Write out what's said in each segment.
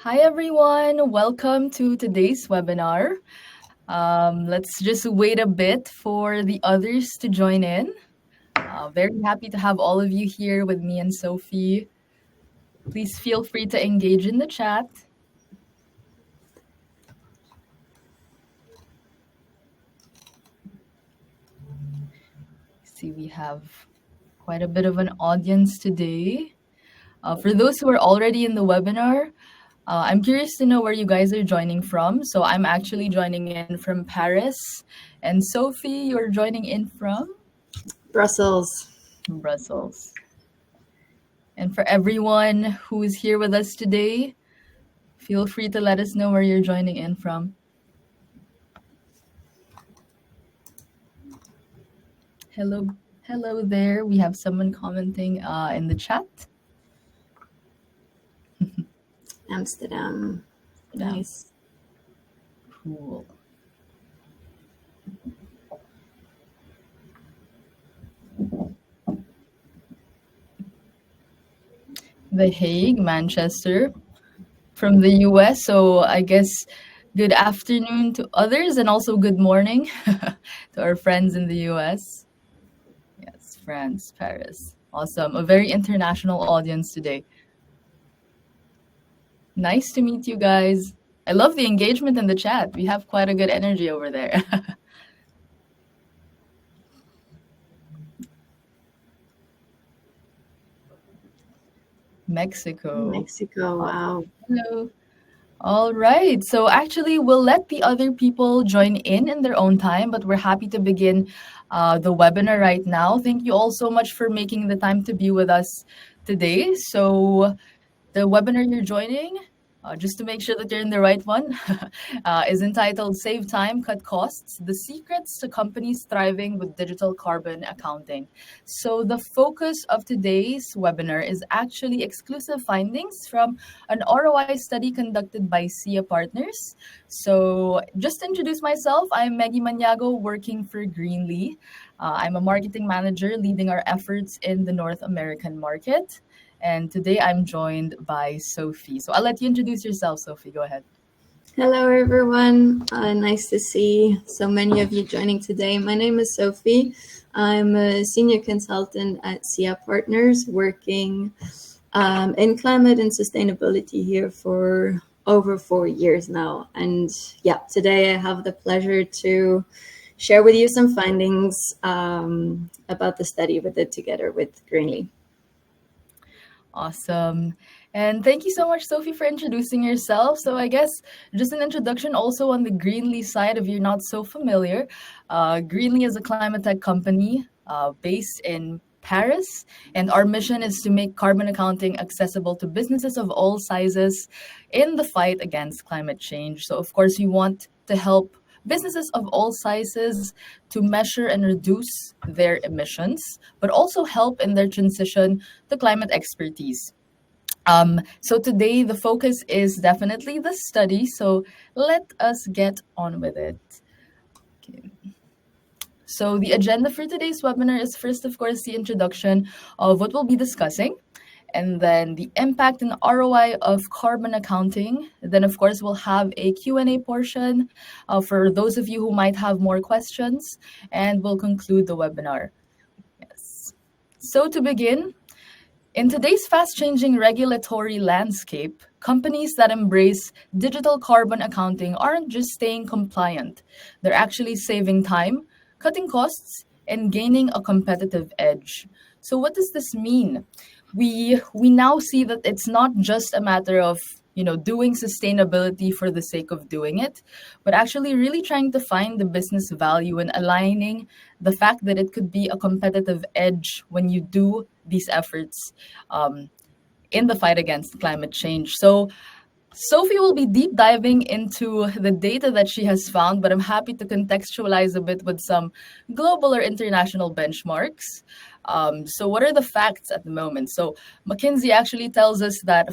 Hi, everyone. Welcome to today's webinar. Let's just wait a bit for the others to join in. Very happy to have all of you here with me and Sophie. Please feel free to engage in the chat. See, we have quite a bit of an audience today. For those who are already in the webinar, I'm curious to know where you guys are joining from. So I'm actually joining in from Paris. And Sophie, you're joining in from? Brussels. Brussels. And for everyone who is here with us today, feel free to let us know where you're joining in from. Hello there. We have someone commenting in the chat. Amsterdam. Nice. Cool. The Hague, Manchester, from the US. So I guess good afternoon to others and also good morning to our friends in the US. Yes, France, Paris. Awesome. A very international audience today. Nice to meet you guys. I love the engagement in the chat. We have quite a good energy over there. Mexico. Wow. Hello. All right. So actually, we'll let the other people join in their own time, but we're happy to begin the webinar right now. Thank you all so much for making the time to be with us today. So the webinar you're joining, just to make sure that you're in the right one, is entitled Save Time, Cut Costs, The Secrets to Companies Thriving with Digital Carbon Accounting. So the focus of today's webinar is actually exclusive findings from an ROI study conducted by SIA Partners. So just to introduce myself, I'm Maggie Maniago working for Greenly. I'm a marketing manager leading our efforts in the North American market. And today I'm joined by Sophie. So I'll let you introduce yourself, Sophie. Go ahead. Hello, everyone. Nice to see so many of you joining today. My name is Sophie. I'm a senior consultant at SIA Partners, working in climate and sustainability here for over 4 years now. And yeah, today I have the pleasure to share with you some findings about the study we did together with Greenly. Awesome. And thank you so much, Sophie, for introducing yourself. So I guess just an introduction also on the Greenly side, if you're not so familiar. Greenly is a climate tech company based in Paris, and our mission is to make carbon accounting accessible to businesses of all sizes in the fight against climate change. So of course, we want to help businesses of all sizes to measure and reduce their emissions, but also help in their transition to climate expertise. So today the focus is definitely the study. So let us get on with it. Okay. So the agenda for today's webinar is first, of course, the introduction of what we'll be discussing, and then the impact and ROI of carbon accounting. Then, of course, we'll have a Q&A portion for those of you who might have more questions, and we'll conclude the webinar. Yes. So to begin, in today's fast-changing regulatory landscape, companies that embrace digital carbon accounting aren't just staying compliant. They're actually saving time, cutting costs, and gaining a competitive edge. So what does this mean? We now see that it's not just a matter of doing sustainability for the sake of doing it, but actually really trying to find the business value and aligning the fact that it could be a competitive edge when you do these efforts in the fight against climate change. So Sophie will be deep diving into the data that she has found, but I'm happy to contextualize a bit with some global or international benchmarks. So what are the facts at the moment? So McKinsey actually tells us that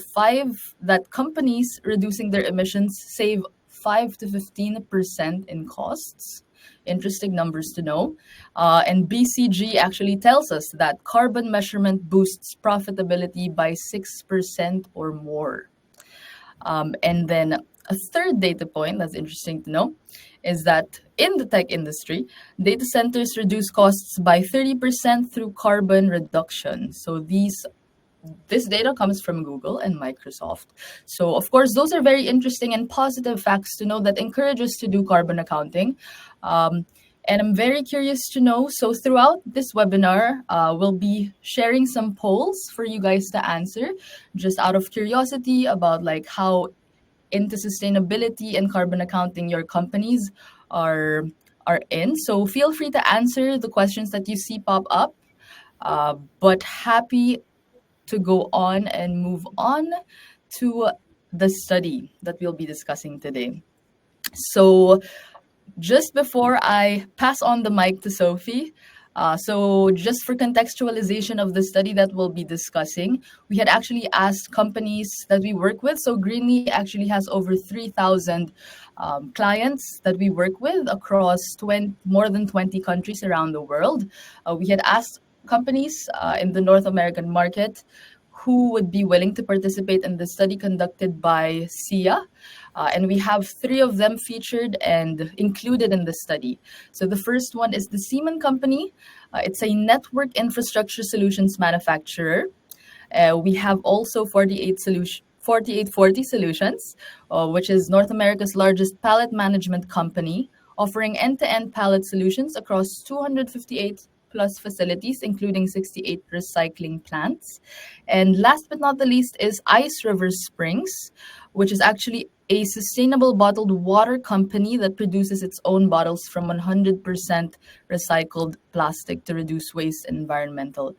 companies reducing their emissions save 5 to 15% in costs. Interesting numbers to know. And BCG actually tells us that carbon measurement boosts profitability by 6% or more. And then a third data point that's interesting to know is that in the tech industry, data centers reduce costs by 30% through carbon reduction. So this data comes from Google and Microsoft. So, of course, those are very interesting and positive facts to know that encourage us to do carbon accounting. Um, and I'm very curious to know. So, throughout this webinar, we'll be sharing some polls for you guys to answer, just out of curiosity about like how into sustainability and carbon accounting your companies are are in. So, feel free to answer the questions that you see pop up. But happy to go on and move on to the study that we'll be discussing today. So, just before I pass on the mic to Sophie, so just for contextualization of the study that we'll be discussing, we had actually asked companies that we work with. So Greenly actually has over 3,000 clients that we work with across more than 20 countries around the world. We had asked companies in the North American market who would be willing to participate in the study conducted by SIA. And we have three of them featured and included in the study. So the first one is the Siemens Company. It's a network infrastructure solutions manufacturer. We have also 4840 Solutions, which is North America's largest pallet management company, offering end-to-end pallet solutions across 258 plus facilities, including 68 recycling plants. And last but not the least is Ice River Springs, which is actually a sustainable bottled water company that produces its own bottles from 100% recycled plastic to reduce waste and environmental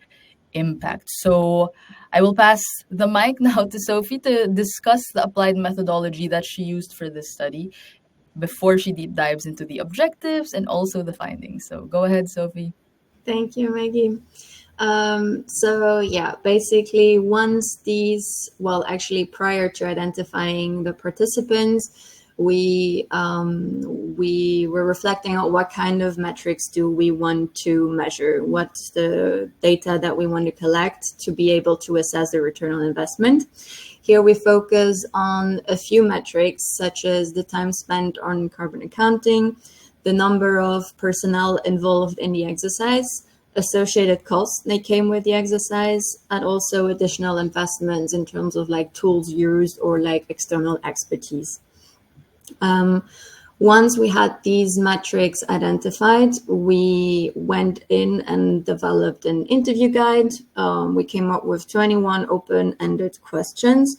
impact. So I will pass the mic now to Sophie to discuss the applied methodology that she used for this study before she deep dives into the objectives and also the findings. So go ahead, Sophie. Thank you, Maggie. So yeah, basically actually prior to identifying the participants, we were reflecting on what kind of metrics do we want to measure, what's the data that we want to collect to be able to assess the return on investment. Here we focus on a few metrics such as the time spent on carbon accounting, the number of personnel involved in the exercise, associated costs that came with the exercise, and also additional investments in terms of like tools used or like external expertise. Once we had these metrics identified, we went in and developed an interview guide. We came up with 21 open-ended questions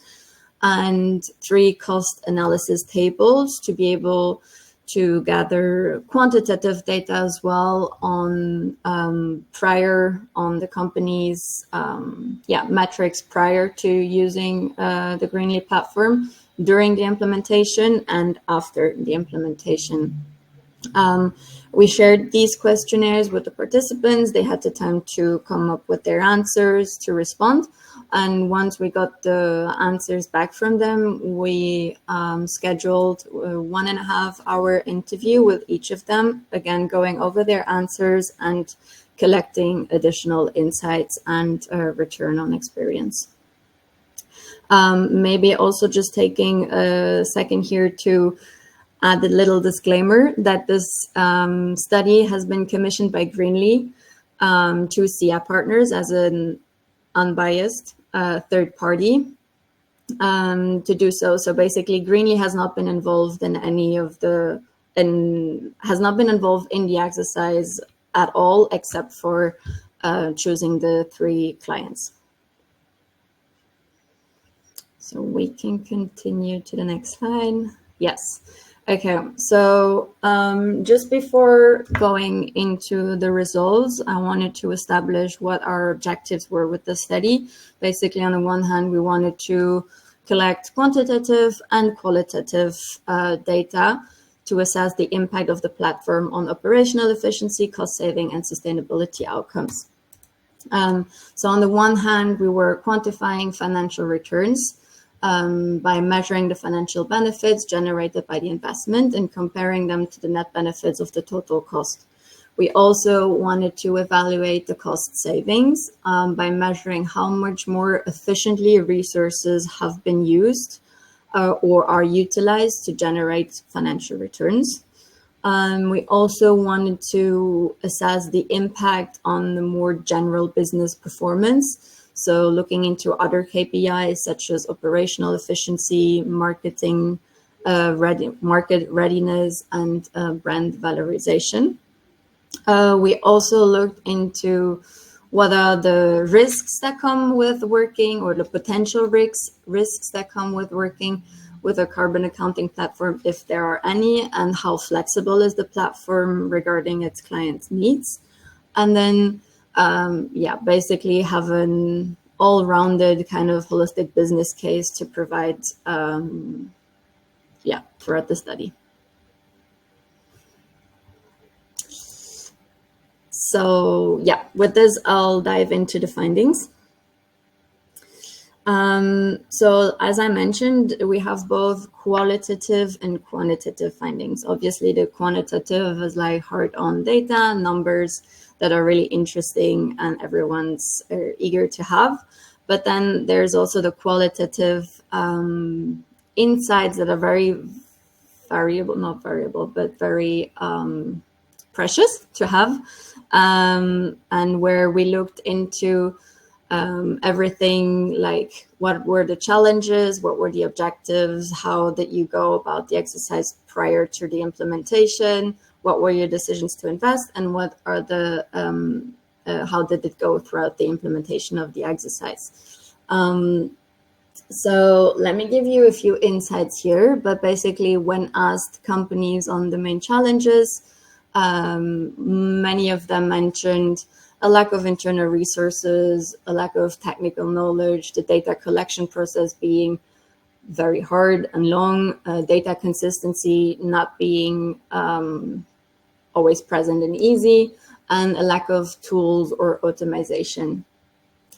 and 3 cost analysis tables to be able to gather quantitative data as well on the company's metrics prior to using the Greenly platform, during the implementation and after the implementation. We shared these questionnaires with the participants. They had the time to come up with their answers to respond. And once we got the answers back from them, we scheduled a 1.5-hour interview with each of them, again, going over their answers and collecting additional insights and return on experience. Maybe also just taking a second here to add a little disclaimer that this study has been commissioned by Greenly to SIA Partners as an unbiased third party to do so. So basically, Greenly has not been involved in has not been involved in the exercise at all, except for choosing the 3 clients. So we can continue to the next slide. Yes. Okay, so just before going into the results, I wanted to establish what our objectives were with the study. Basically, on the one hand, we wanted to collect quantitative and qualitative data to assess the impact of the platform on operational efficiency, cost saving, and sustainability outcomes. So on the one hand, we were quantifying financial returns by measuring the financial benefits generated by the investment and comparing them to the net benefits of the total cost. We also wanted to evaluate the cost savings by measuring how much more efficiently resources have been used or are utilized to generate financial returns. We also wanted to assess the impact on the more general business performance. So looking into other KPIs such as operational efficiency, marketing, market readiness, and brand valorization. We also looked into what are the risks that come with working, or the potential risks that come with working with a carbon accounting platform, if there are any, and how flexible is the platform regarding its clients' needs. And then, basically have an all-rounded kind of holistic business case to provide, throughout the study. So with this, I'll dive into the findings. So as I mentioned, we have both qualitative and quantitative findings. Obviously, the quantitative is like hard-on data, numbers that are really interesting and everyone's eager to have. But then there's also the qualitative insights that are very very precious to have, and where we looked into everything like what were the challenges, what were the objectives, how did you go about the exercise prior to the implementation, what were your decisions to invest, and what are the how did it go throughout the implementation of the exercise. So let me give you a few insights here, but basically when asked companies on the main challenges, many of them mentioned a lack of internal resources, a lack of technical knowledge, the data collection process being very hard and long, data consistency not being always present and easy, and a lack of tools or automation.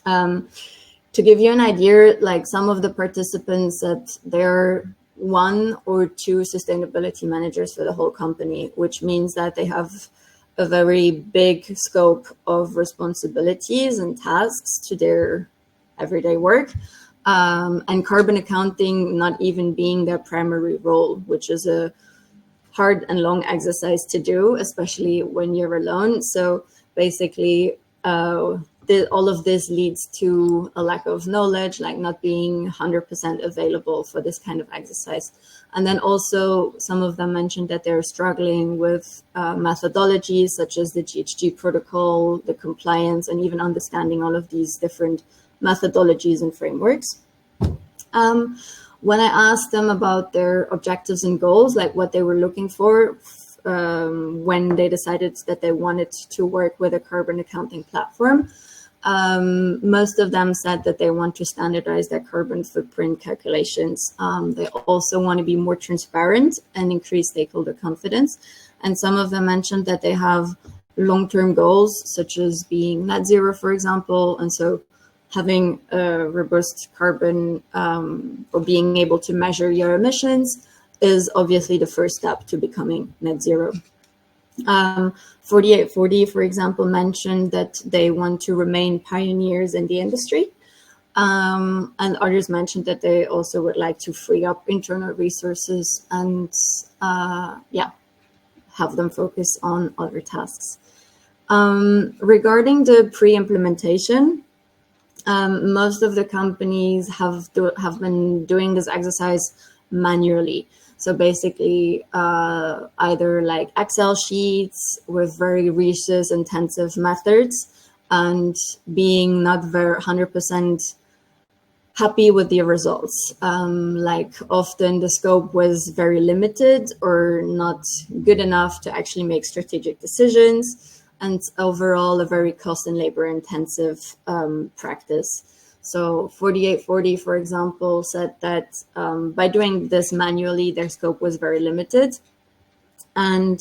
To give you an idea, like some of the participants said they're one or two sustainability managers for the whole company, which means that they have a very big scope of responsibilities and tasks to their everyday work, and carbon accounting not even being their primary role, which is a hard and long exercise to do, especially when you're alone. So basically, all of this leads to a lack of knowledge, like not being 100% available for this kind of exercise. And then also some of them mentioned that they're struggling with methodologies such as the GHG protocol, the compliance, and even understanding all of these different methodologies and frameworks. When I asked them about their objectives and goals, like what they were looking for when they decided that they wanted to work with a carbon accounting platform, most of them said that they want to standardize their carbon footprint calculations. They also want to be more transparent and increase stakeholder confidence. And some of them mentioned that they have long-term goals, such as being net zero, for example. And so having a robust carbon or being able to measure your emissions is obviously the first step to becoming net zero. 4840, for example, mentioned that they want to remain pioneers in the industry. And others mentioned that they also would like to free up internal resources and have them focus on other tasks. Regarding the pre-implementation, most of the companies have been doing this exercise manually. So basically, either like Excel sheets with very resource intensive methods, and being not very 100% happy with the results. Like often the scope was very limited or not good enough to actually make strategic decisions, and overall a very cost and labor intensive practice. So 4840, for example, said that by doing this manually, their scope was very limited. And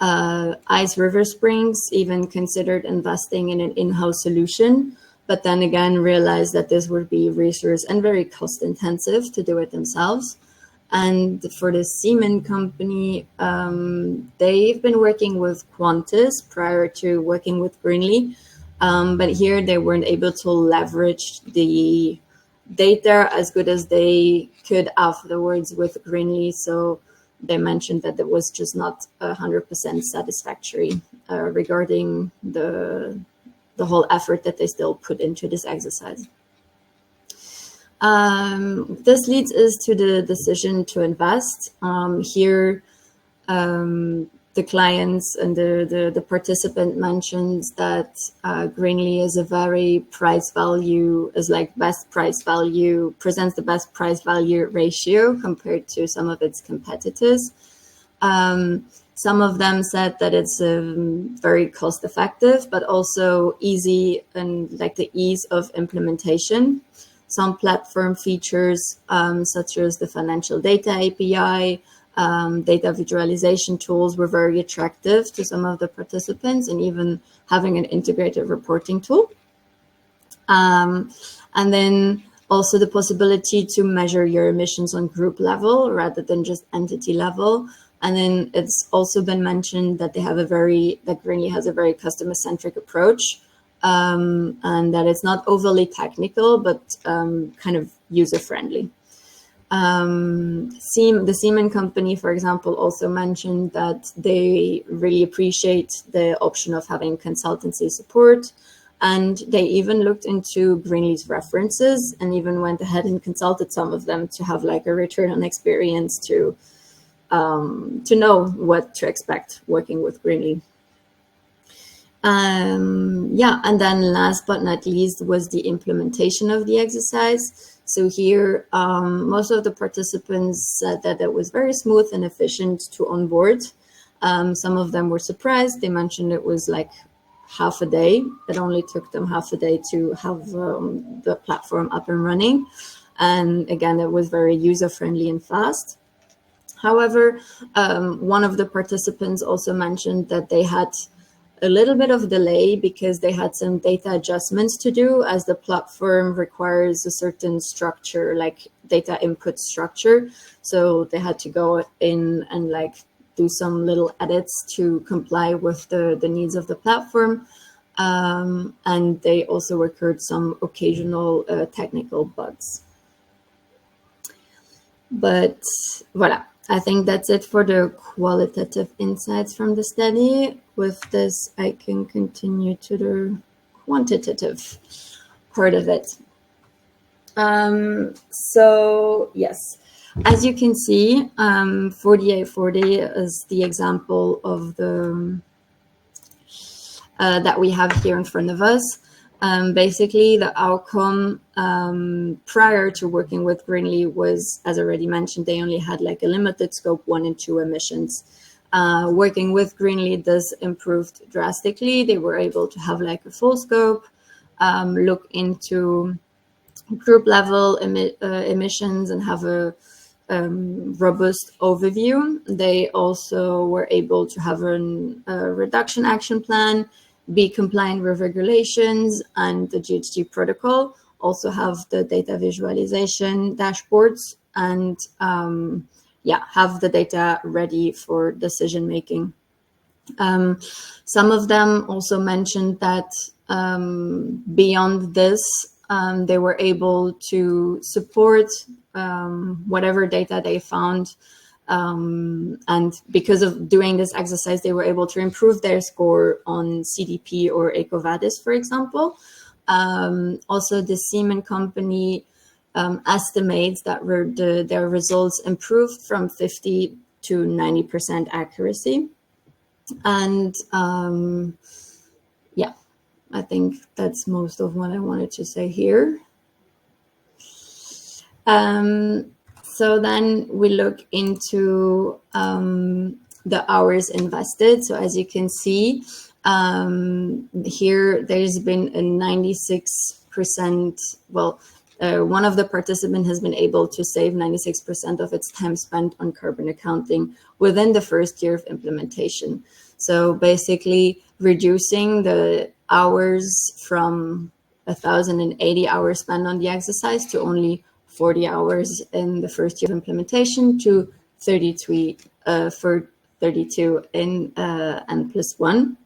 Ice River Springs even considered investing in an in-house solution, but then again realized that this would be resource and very cost intensive to do it themselves. And for the Siemens company, they've been working with Qantas prior to working with Greenly. But here they weren't able to leverage the data as good as they could afterwards with Greenly. So they mentioned that it was just not 100% satisfactory regarding the whole effort that they still put into this exercise. This leads us to the decision to invest. Here, the clients and the participant mentions that Greenly is a very price value, is like best price value, presents the best price value ratio compared to some of its competitors. Some of them said that it's very cost effective, but also easy and like the ease of implementation. Some platform features, such as the financial data API, data visualization tools were very attractive to some of the participants, and even having an integrated reporting tool. And then also the possibility to measure your emissions on group level rather than just entity level. And then it's also been mentioned that that Greenly has a very customer-centric approach, and that it's not overly technical, but kind of user-friendly. The Siemens company, for example, also mentioned that they really appreciate the option of having consultancy support, and they even looked into Greenly's references and even went ahead and consulted some of them to have like a return on experience to know what to expect working with Greenly. And then last but not least was the implementation of the exercise. So here, most of the participants said that it was very smooth and efficient to onboard. Some of them were surprised. They mentioned it was like half a day. It only took them half a day to have the platform up and running. And again, it was very user-friendly and fast. However, one of the participants also mentioned that they had a little bit of delay because they had some data adjustments to do, as the platform requires a certain structure, like data input structure. So they had to go in and like do some little edits to comply with the needs of the platform. And they also occurred some occasional technical bugs. But voilà. I think that's it for the qualitative insights from the study. With this, I can continue to the quantitative part of it. So yes, as you can see, 4840 is the example of the that we have here in front of us. Basically, the outcome prior to working with Greenly was, as already mentioned, they only had like a limited scope 1 and 2 emissions. Working with Greenly, this improved drastically. They were able to have like a full scope, look into group level emissions and have a robust overview. They also were able to have a reduction action plan, be compliant with regulations and the GHG protocol, also have the data visualization dashboards, and have the data ready for decision making. Some of them also mentioned that beyond this, they were able to support whatever data they found. And because of doing this exercise, they were able to improve their score on CDP or EcoVadis, for example. Also, the Siemens company estimates that their results improved from 50 to 90% accuracy. And I think that's most of what I wanted to say here. So then we look into the hours invested. So as you can see, here there's been a 96%, one of the participants has been able to save 96% of its time spent on carbon accounting within the first year of implementation. So basically reducing the hours from 1,080 hours spent on the exercise to only 40 hours in the first year of implementation to 32 in N+1.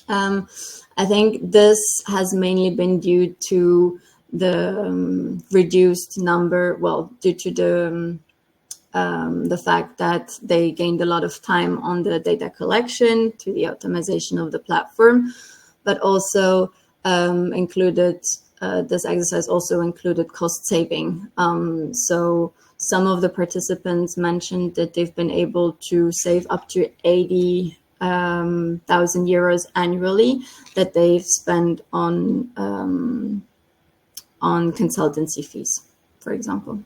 I think this has mainly been due to reduced number, due to the fact that they gained a lot of time on the data collection to the optimization of the platform, but also this exercise also included cost saving. So some of the participants mentioned that they've been able to save up to 80,000 euros annually that they've spent on consultancy fees, for example.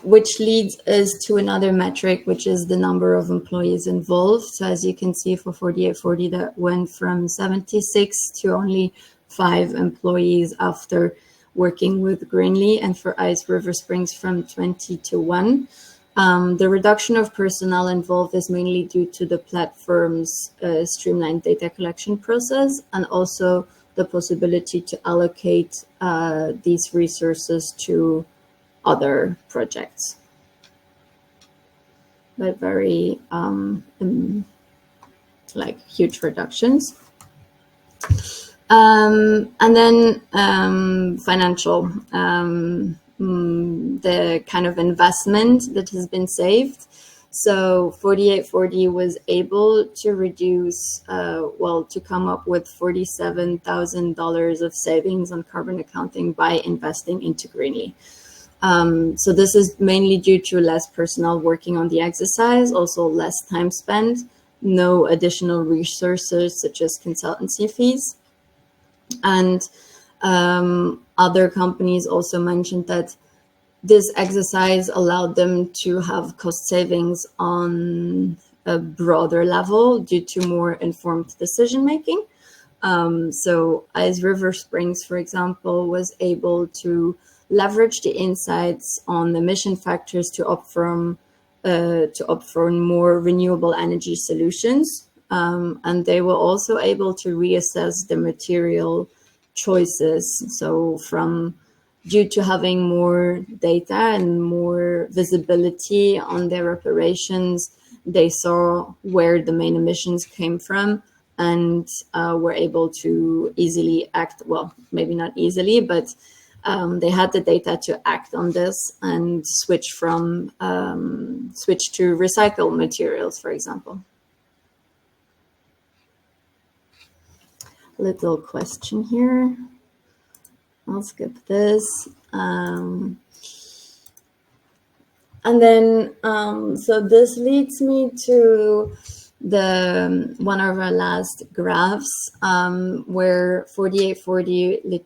Which leads us to another metric, which is the number of employees involved. So as you can see, for 4840, that went from 76 to only 5 employees after working with Greenly, and for Ice River Springs from 20 to 1. The reduction of personnel involved is mainly due to the platform's streamlined data collection process, and also the possibility to allocate these resources to other projects. But very huge reductions. And then financial, the kind of investment that has been saved. So 4840 was able to reduce, to come up with $47,000 of savings on carbon accounting by investing into Greenly. So this is mainly due to less personnel working on the exercise, also less time spent, no additional resources such as consultancy fees. And other companies also mentioned that this exercise allowed them to have cost savings on a broader level due to more informed decision making. So Ice River Springs, for example, was able to leverage the insights on emission factors to opt for more renewable energy solutions. And they were also able to reassess the material choices. So due to having more data and more visibility on their operations, they saw where the main emissions came from and were able to easily act, maybe not easily, but they had the data to act on this and switch to recycled materials, for example. Little question here. I'll skip this. And then, so this leads me to one of our last graphs, where 4840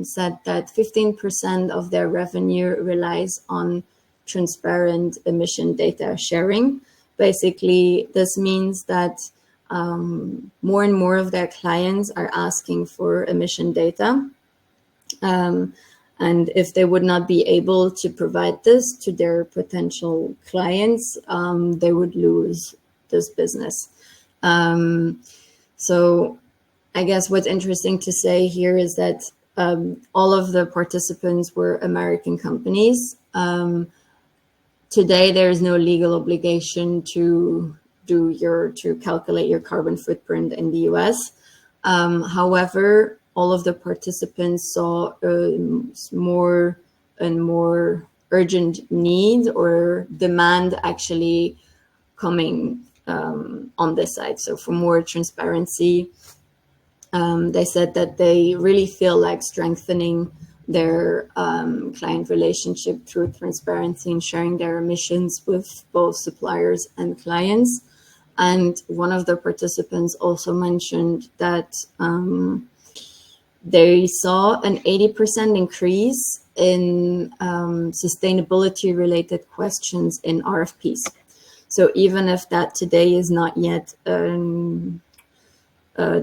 said that 15% of their revenue relies on transparent emission data sharing. Basically, this means that more and more of their clients are asking for emission data. And if they would not be able to provide this to their potential clients, they would lose this business. So I guess what's interesting to say here is that all of the participants were American companies. Today, there is no legal obligation to calculate your carbon footprint in the US. However, all of the participants saw more and more urgent need or demand actually coming on this side. So for more transparency, they said that they really feel like strengthening their client relationship through transparency and sharing their emissions with both suppliers and clients. And one of the participants also mentioned that they saw an 80% increase in sustainability-related questions in RFPs. So even if that today is not yet a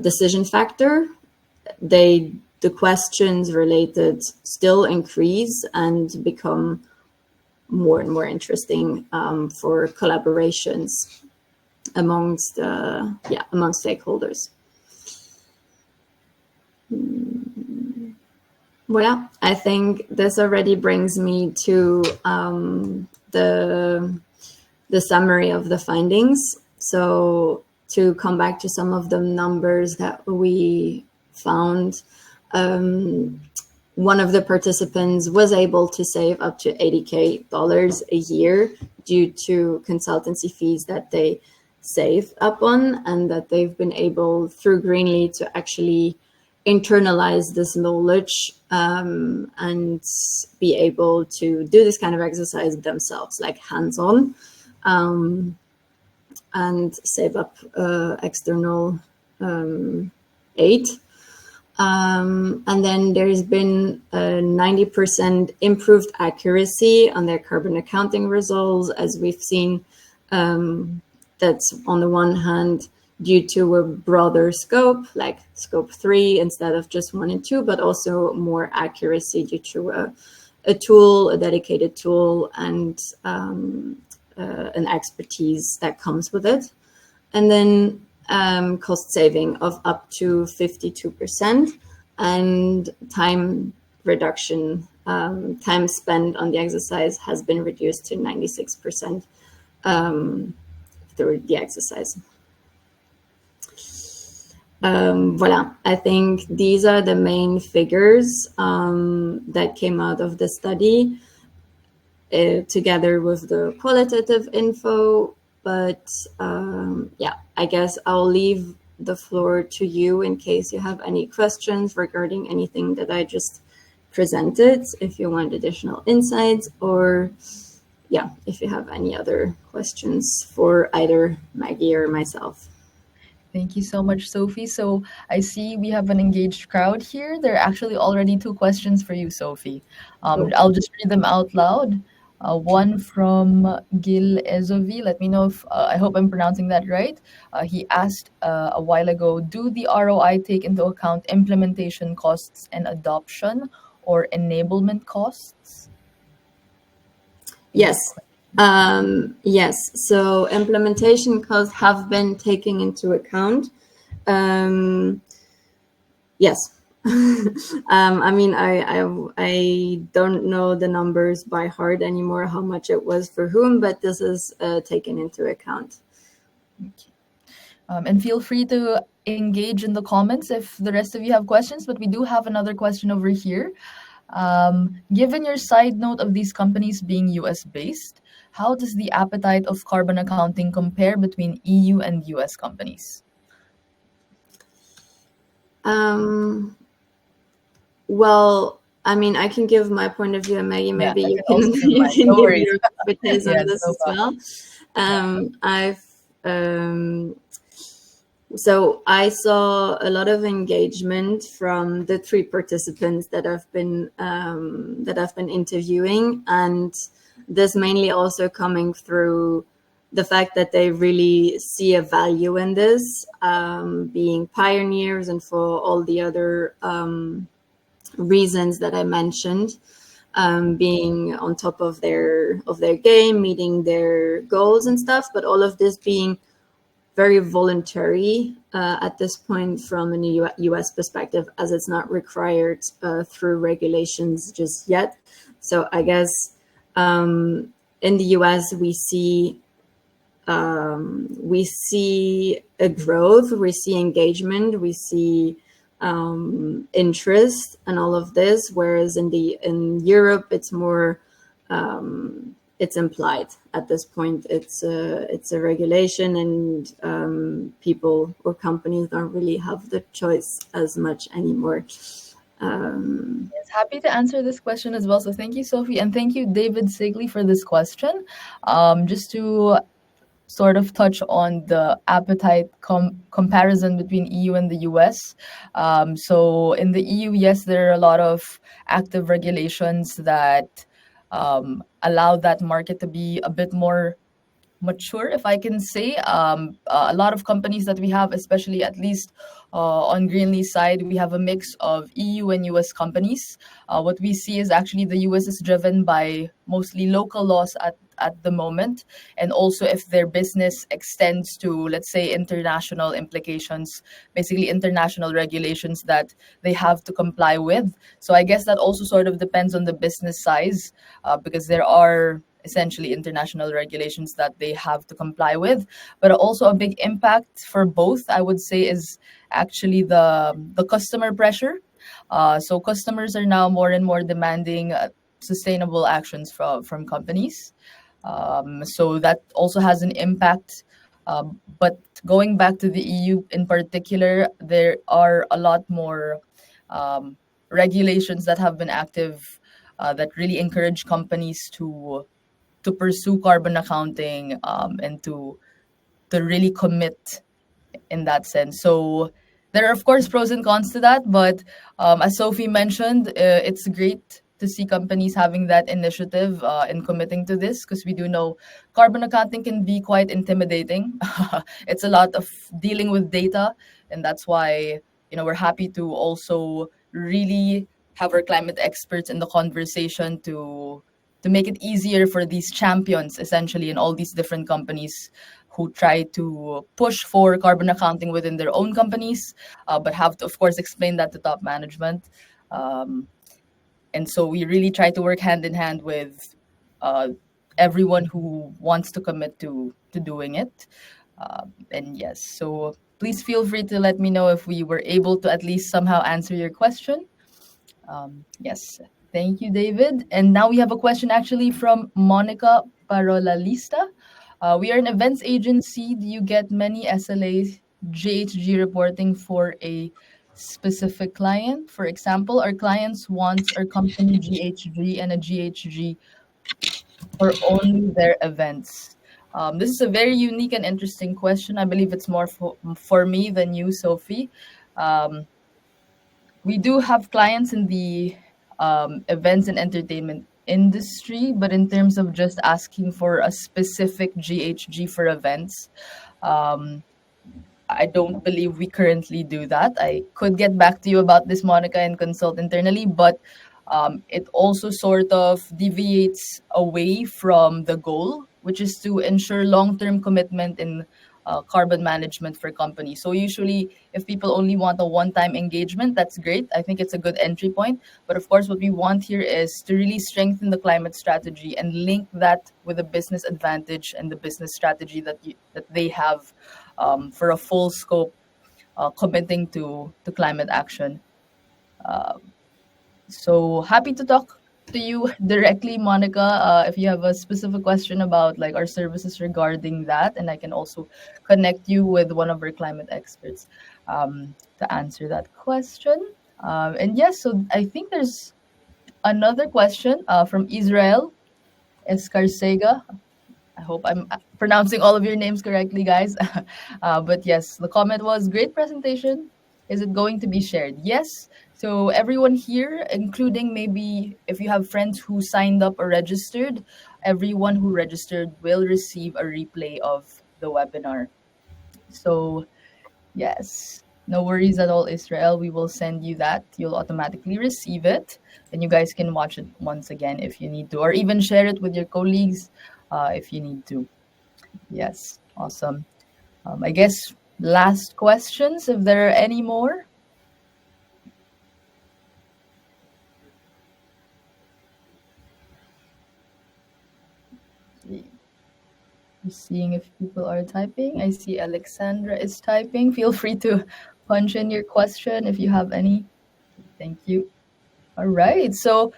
decision factor, the questions related still increase and become more and more interesting for collaborations amongst stakeholders. Voilà, I think this already brings me to the summary of the findings. So to come back to some of the numbers that we found, one of the participants was able to save up to $80K a year due to consultancy fees that they save up on, and that they've been able through Greenly to actually internalize this knowledge, and be able to do this kind of exercise themselves, like hands-on, and save up external aid. And then there's been a 90% improved accuracy on their carbon accounting results, as we've seen. That's on the one hand due to a broader scope, like scope 3 instead of just 1 and 2, but also more accuracy due to a tool, a dedicated tool, and an expertise that comes with it. And then cost saving of up to 52%, and time reduction, time spent on the exercise has been reduced to 96% through the exercise. Voilà, I think these are the main figures that came out of the study, together with the qualitative info. But yeah, I guess I'll leave the floor to you in case you have any questions regarding anything that I just presented, if you want additional insights, or yeah, if you have any other questions for either Maggie or myself. Thank you so much, Sophie. So I see we have an engaged crowd here. There are actually already 2 questions for you, Sophie. I'll just read them out loud. One from Gil Ezovi. Let me know if I hope I'm pronouncing that right. He asked a while ago, do the ROI take into account implementation costs and adoption or enablement costs? Yes. Yes. So implementation costs have been taken into account. Yes. I mean, I don't know the numbers by heart anymore, how much it was for whom, but this is taken into account. Okay. And feel free to engage in the comments if the rest of you have questions, but we do have another question over here. Given your side note of these companies being US based, how does the appetite of carbon accounting compare between EU and US companies? Well, I mean, I can give my point of view, and Maggie, maybe Yeah, you can no give worries. your expertise on this No as well. So I saw a lot of engagement from the 3 participants that I've been interviewing, and this mainly also coming through the fact that they really see a value in this, being pioneers, and for all the other reasons that I mentioned, being on top of their game, meeting their goals and stuff, but all of this being very voluntary at this point from a US perspective, as it's not required through regulations just yet. So I guess in the US we see a growth, we see engagement, we see interest and all of this, whereas in Europe it's more it's implied at this point. It's a regulation, and people or companies don't really have the choice as much anymore. Yes, happy to answer this question as well. So thank you, Sophie, and thank you, David Sigley, for this question. Just to sort of touch on the appetite comparison between EU and the US. So in the EU, yes, there are a lot of active regulations that allow that market to be a bit more mature, if I can say. A lot of companies that we have, especially at least on Greenlee's side, we have a mix of EU and US companies. What we see is actually the US is driven by mostly local laws at the moment, and also if their business extends to, let's say, international implications, basically international regulations that they have to comply with. So I guess that also sort of depends on the business size, because there are essentially international regulations that they have to comply with. But also a big impact for both, I would say, is actually the customer pressure. So customers are now more and more demanding sustainable actions from companies. So that also has an impact. But going back to the EU in particular, there are a lot more um, regulations that have been active that really encourage companies to pursue carbon accounting and to really commit in that sense. So there are, of course, pros and cons to that. But as Sophie mentioned, it's great to see companies having that initiative and committing to this, because we do know carbon accounting can be quite intimidating. It's a lot of dealing with data. And that's why, we're happy to also really have our climate experts in the conversation to make it easier for these champions, essentially, in all these different companies who try to push for carbon accounting within their own companies, but have to, of course, explain that to top management. Um, and so we really try to work hand in hand with uh, everyone who wants to commit to doing it. And yes, so please feel free to let me know if we were able to at least somehow answer your question. Yes, thank you, David. And now we have a question actually from Monica Parolalista. We are an events agency. Do you get many SLA GHG reporting for a specific client? For example, our clients wants our company GHG and a GHG for only their events. This is a very unique and interesting question. I believe it's more for me than you, Sophie. Um, we do have clients in the events and entertainment industry, but in terms of just asking for a specific GHG for events, um, I don't believe we currently do that. I could get back to you about this, Monica, and consult internally, but it also sort of deviates away from the goal, which is to ensure long-term commitment in carbon management for companies. So usually, if people only want a one-time engagement, that's great. I think it's a good entry point. But of course, what we want here is to really strengthen the climate strategy and link that with a business advantage and the business strategy that they have for a full scope committing to climate action. So happy to talk to you directly, Monica, if you have a specific question about like our services regarding that, and I can also connect you with one of our climate experts to answer that question. And yes, so I think there's another question from Israel Escarcega. I hope I'm pronouncing all of your names correctly, guys. But yes, the comment was great presentation. Is it going to be shared? Yes. So everyone here, including maybe if you have friends who signed up or registered, everyone who registered will receive a replay of the webinar. So yes, no worries at all, Israel. We will send you that. You'll automatically receive it. And you guys can watch it once again if you need to, or even share it with your colleagues if you need to. Yes, awesome. I guess last questions, if there are any more. Just seeing if people are typing. I see Alexandra is typing. Feel free to punch in your question if you have any. Thank you. All right. So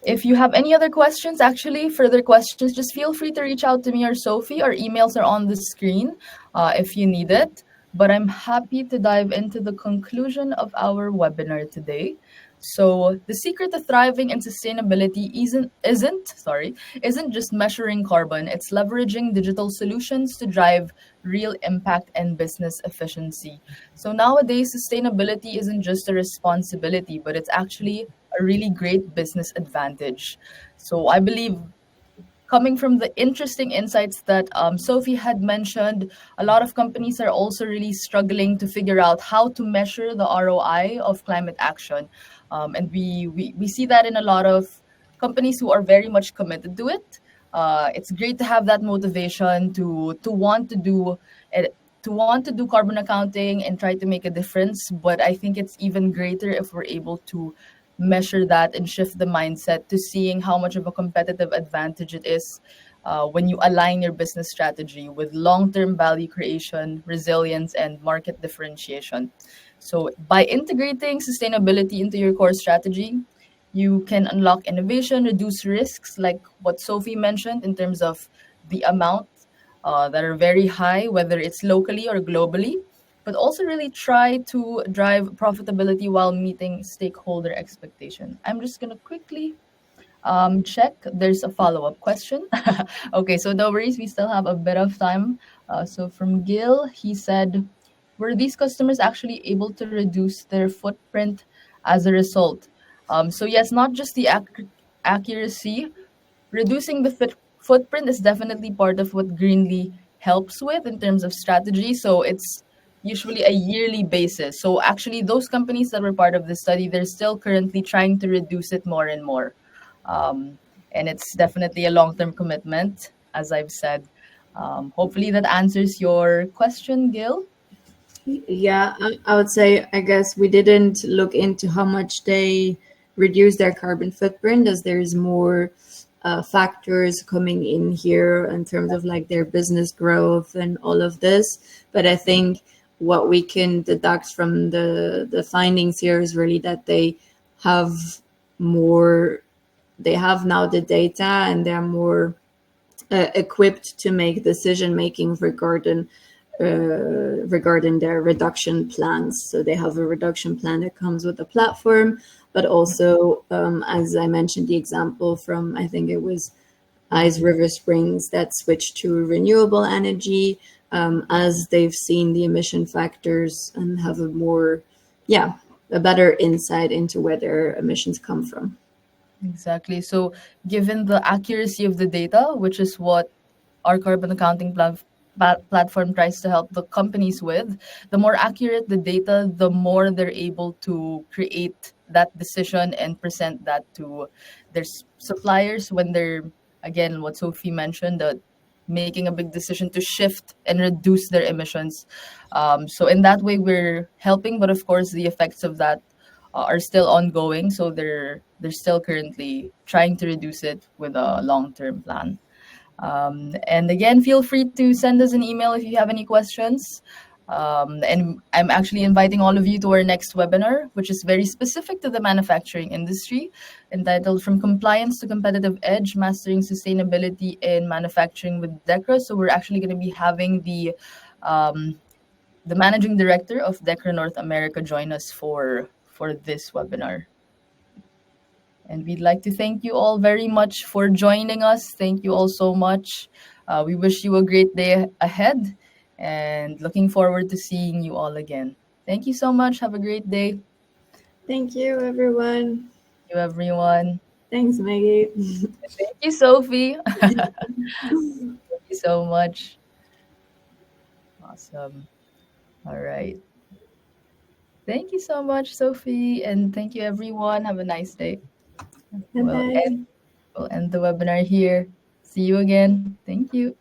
if you have any other questions, actually, further questions, just feel free to reach out to me or Sophie. Our emails are on the screen if you need it. But I'm happy to dive into the conclusion of our webinar today. So the secret to thriving in sustainability isn't just measuring carbon. It's leveraging digital solutions to drive real impact and business efficiency. So nowadays, sustainability isn't just a responsibility, but it's actually a really great business advantage. So I believe coming from the interesting insights that Sophie had mentioned, a lot of companies are also really struggling to figure out how to measure the ROI of climate action. And we see that in a lot of companies who are very much committed to it. It's great to have that motivation to want to do it, to want to do carbon accounting and try to make a difference. But I think it's even greater if we're able to measure that and shift the mindset to seeing how much of a competitive advantage it is when you align your business strategy with long term value creation, resilience, and market differentiation. So, by integrating sustainability into your core strategy, you can unlock innovation, reduce risks, like what Sophie mentioned, in terms of the amount that are very high, whether it's locally or globally, but also really try to drive profitability while meeting stakeholder expectation. I'm just gonna quickly check. There's a follow-up question. Okay, so no worries. We still have a bit of time. So from Gil, he said, were these customers actually able to reduce their footprint as a result? So yes, not just the accuracy. Reducing the footprint is definitely part of what Greenly helps with in terms of strategy. So it's usually a yearly basis. So actually, those companies that were part of the study, they're still currently trying to reduce it more and more. Um, and it's definitely a long term commitment, as I've said. Hopefully, that answers your question, Gil. Yeah, I would say, I guess we didn't look into how much they reduce their carbon footprint, as there's more factors coming in here in terms of like their business growth and all of this. But I think what we can deduct from the findings here is really that have more, they have now the data, and they're more equipped to make decision making regarding their reduction plans. So they have a reduction plan that comes with the platform, but also, as I mentioned, the example from, I think it was Eyes River Springs, that switched to renewable energy, as they've seen the emission factors and have a better insight into where their emissions come from. Exactly. So, given the accuracy of the data, which is what our carbon accounting platform tries to help the companies with, the more accurate the data, the more they're able to create that decision and present that to their suppliers when they're, again, what Sophie mentioned, that making a big decision to shift and reduce their emissions. So in that way, we're helping, but of course, the effects of that are still ongoing. So they're still currently trying to reduce it with a long term plan. And again, feel free to send us an email if you have any questions. And I'm actually inviting all of you to our next webinar, which is very specific to the manufacturing industry, entitled From Compliance to Competitive Edge, Mastering Sustainability in Manufacturing with DECRA. So we're actually going to be having the managing director of DECRA North America join us for this webinar. And we'd like to thank you all very much for joining us. Thank you all so much. We wish you a great day ahead and looking forward to seeing you all again. Thank you so much. Have a great day. Thank you, everyone. Thank you, everyone. Thanks, Maggie. Thank you, Sophie. Thank you so much. Awesome. All right. Thank you so much, Sophie. And thank you, everyone. Have a nice day. We'll Bye-bye. end, we'll end the webinar here. See you again. Thank you.